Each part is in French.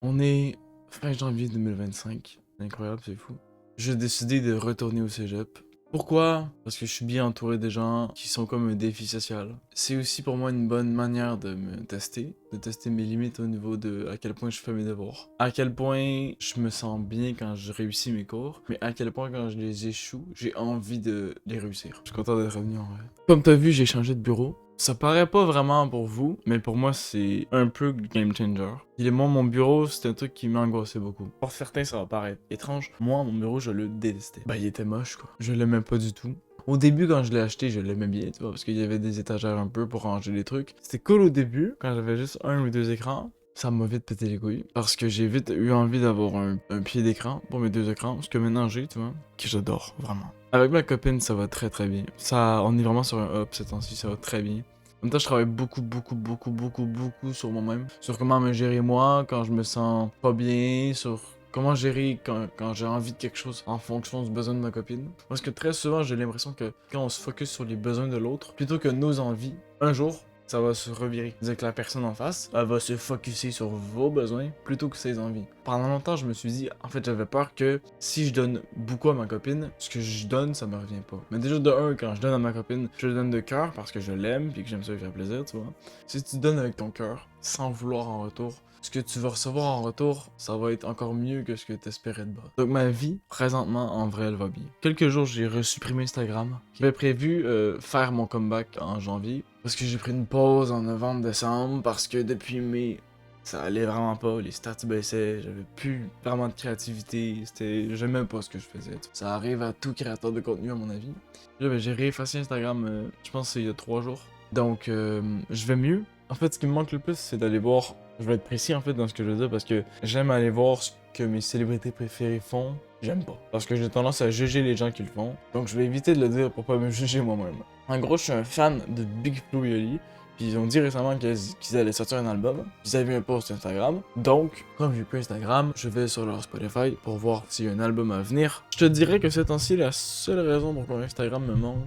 On est fin janvier 2025. Incroyable, c'est fou. J'ai décidé de retourner au cégep. Pourquoi? Parce que je suis bien entouré de gens qui sont comme un défi social. C'est aussi pour moi une bonne manière de me tester, de tester mes limites au niveau de à quel point je fais mes devoirs, à quel point je me sens bien quand je réussis mes cours, mais à quel point quand je les échoue, j'ai envie de les réussir. Je suis content d'être revenu en vrai. Comme t'as vu, j'ai changé de bureau. Ça paraît pas vraiment pour vous, mais pour moi, c'est un peu game changer. Moi, mon bureau, c'est un truc qui m'angoissait beaucoup. Pour certains, ça va paraître étrange. Moi, mon bureau, je le détestais. Bah, il était moche, quoi. Je l'aimais pas du tout. Au début, quand je l'ai acheté, je l'aimais bien, tu vois, parce qu'il y avait des étagères un peu pour ranger les trucs. C'était cool au début, quand j'avais juste un ou deux écrans. Ça m'a vite pété les couilles. Parce que j'ai vite eu envie d'avoir un pied d'écran pour mes deux écrans. Ce que maintenant j'ai, tu vois, que j'adore, vraiment. Avec ma copine, ça va très bien. Ça, on est vraiment sur un up ces temps-ci, ça va très bien. En même temps, je travaille beaucoup sur moi-même. Sur comment me gérer moi quand je me sens pas bien, sur comment gérer quand j'ai envie de quelque chose en fonction du besoin de ma copine. Parce que très souvent, j'ai l'impression que quand on se focus sur les besoins de l'autre, plutôt que nos envies, un jour, ça va se revirer. C'est-à-dire que la personne en face, elle va se focuser sur vos besoins plutôt que ses envies. Pendant longtemps, je me suis dit, en fait, j'avais peur que si je donne beaucoup à ma copine, ce que je donne, ça me revient pas. Mais déjà, de un, quand je donne à ma copine, je le donne de cœur parce que je l'aime puis que j'aime ça lui faire plaisir, tu vois. Si tu donnes avec ton cœur, sans vouloir en retour, ce que tu vas recevoir en retour, ça va être encore mieux que ce que tu espérais de base. Donc ma vie, présentement, en vrai, elle va bien. Quelques jours, j'ai resupprimé Instagram. J'avais prévu faire mon comeback en janvier. Parce que j'ai pris une pause en novembre-décembre. Parce que depuis mai, ça allait vraiment pas. Les stats baissaient. J'avais plus vraiment de créativité. J'aimais pas ce que je faisais. Ça arrive à tout créateur de contenu, à mon avis. Là, ben, j'ai réeffacé Instagram, je pense que c'est il y a 3 jours. Donc, je vais mieux. En fait, ce qui me manque le plus, c'est d'aller voir. Je vais être précis en fait dans ce que je veux dire parce que j'aime aller voir ce que mes célébrités préférées font. J'aime pas. Parce que j'ai tendance à juger les gens qui le font. Donc, je vais éviter de le dire pour pas me juger moi-même. En gros, je suis un fan de Big Flo et Oli. Puis ils ont dit récemment qu'ils allaient sortir un album. Ils avaient un post Instagram. Donc, comme j'ai plus Instagram, je vais sur leur Spotify pour voir s'il y a un album à venir. Je te dirais que ces temps-ci, la seule raison pourquoi Instagram me manque,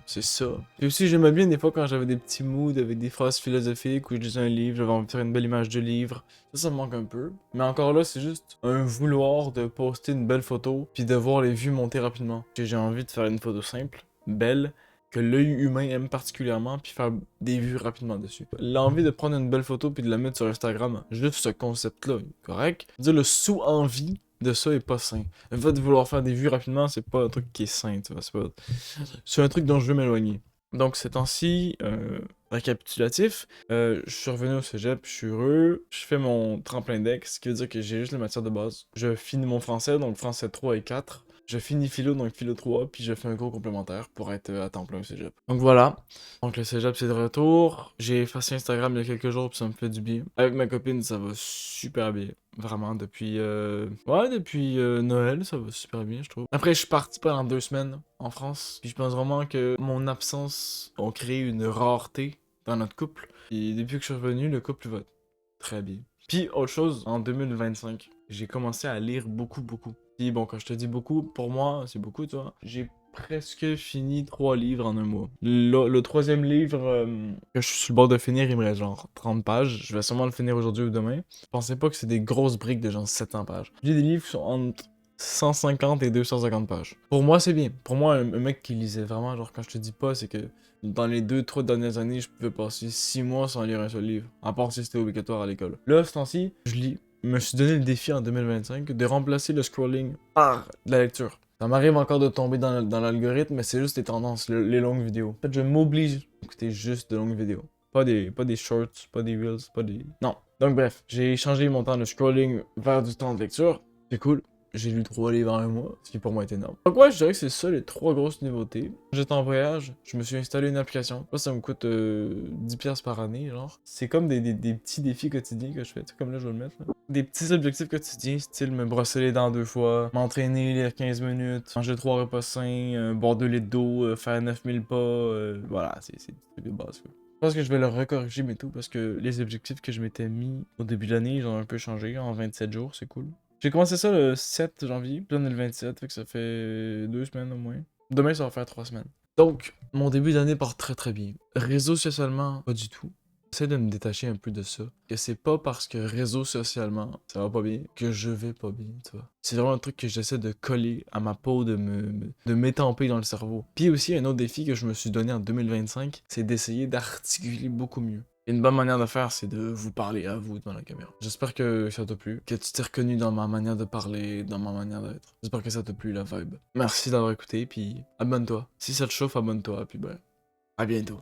c'est ça. Et aussi, j'aimais bien des fois quand j'avais des petits moods avec des phrases philosophiques ou je lisais un livre, j'avais envie de faire une belle image de livre. Ça me manque un peu. Mais encore là, c'est juste un vouloir de poster une belle photo puis de voir les vues monter rapidement. Que j'ai envie de faire une photo simple, belle, que l'œil humain aime particulièrement puis faire des vues rapidement dessus. L'envie de prendre une belle photo puis de la mettre sur Instagram, juste ce concept-là, correct? Je veux dire, le sous-envie de ça est pas sain. Le fait de vouloir faire des vues rapidement, c'est pas un truc qui est sain, tu vois. C'est un truc dont je veux m'éloigner. Donc, ces temps-ci, récapitulatif, je suis revenu au cégep, je suis heureux, je fais mon tremplin d'ex, ce qui veut dire que j'ai juste les matières de base. Je finis mon français, donc français 3 et 4. Je finis philo, donc philo 3, puis je fais un cours complémentaire pour être à temps plein au cégep. Donc voilà. Donc le cégep, c'est de retour. J'ai effacé Instagram il y a quelques jours, puis ça me fait du bien. Avec ma copine, ça va super bien. Vraiment, depuis... Ouais, depuis Noël, ça va super bien, je trouve. Après, je suis parti pendant 2 semaines en France. Puis je pense vraiment que mon absence a créé une rareté dans notre couple. Et depuis que je suis revenu, le couple va très bien. Puis, autre chose, en 2025, j'ai commencé à lire beaucoup. Puis bon, quand je te dis beaucoup, pour moi, c'est beaucoup, tu vois. J'ai presque fini 3 livres en un mois. Le troisième livre que je suis sur le bord de finir, il me reste genre 30 pages. Je vais sûrement le finir aujourd'hui ou demain. Je pensais pas que c'est des grosses briques de genre 700 pages. J'ai des livres qui sont entre 150 et 250 pages. Pour moi, c'est bien. Pour moi, un mec qui lisait vraiment, genre quand je te dis pas, c'est que dans les 2-3 dernières années, je pouvais passer 6 mois sans lire un seul livre. À part si c'était obligatoire à l'école. Là, ce temps-ci, je lis. Je me suis donné le défi en 2025 de remplacer le scrolling par de la lecture. Ça m'arrive encore de tomber dans l'algorithme, mais c'est juste les tendances, les longues vidéos. En fait, je m'oblige à écouter juste de longues vidéos. Pas des shorts, pas des reels, pas des... Non. Donc bref, j'ai changé mon temps de scrolling vers du temps de lecture. C'est cool. J'ai lu 3 livres en un mois, ce qui pour moi est énorme. Donc ouais, je dirais que c'est ça les 3 grosses nouveautés. J'étais en voyage, je me suis installé une application. Ça me coûte 10$ par année, genre. C'est comme des petits défis quotidiens que je fais, tu sais, comme là je vais le mettre. Là. Des petits objectifs quotidiens, style me brosser les dents 2 fois, m'entraîner, lire 15 minutes, manger 3 repas sains, boire 2 litres d'eau, faire 9000 pas, voilà, c'est des trucs de base quoi. Je pense que je vais le recorriger mais tout parce que les objectifs que je m'étais mis au début de l'année, ils ont un peu changé en 27 jours, c'est cool. J'ai commencé ça le 7 janvier, puis là on est le 27, fait que ça fait 2 semaines au moins. Demain ça va faire 3 semaines. Donc, mon début d'année part très bien. Réseau socialement, pas du tout. J'essaie de me détacher un peu de ça. Que c'est pas parce que réseau socialement, ça va pas bien, que je vais pas bien, tu vois. C'est vraiment un truc que j'essaie de coller à ma peau, de m'étamper dans le cerveau. Puis aussi, un autre défi que je me suis donné en 2025, c'est d'essayer d'articuler beaucoup mieux. Et une bonne manière de faire, c'est de vous parler à vous devant la caméra. J'espère que ça t'a plu, que tu t'es reconnu dans ma manière de parler, dans ma manière d'être. J'espère que ça t'a plu, la vibe. Merci d'avoir écouté, puis abonne-toi. Si ça te chauffe, abonne-toi, puis ben, à bientôt.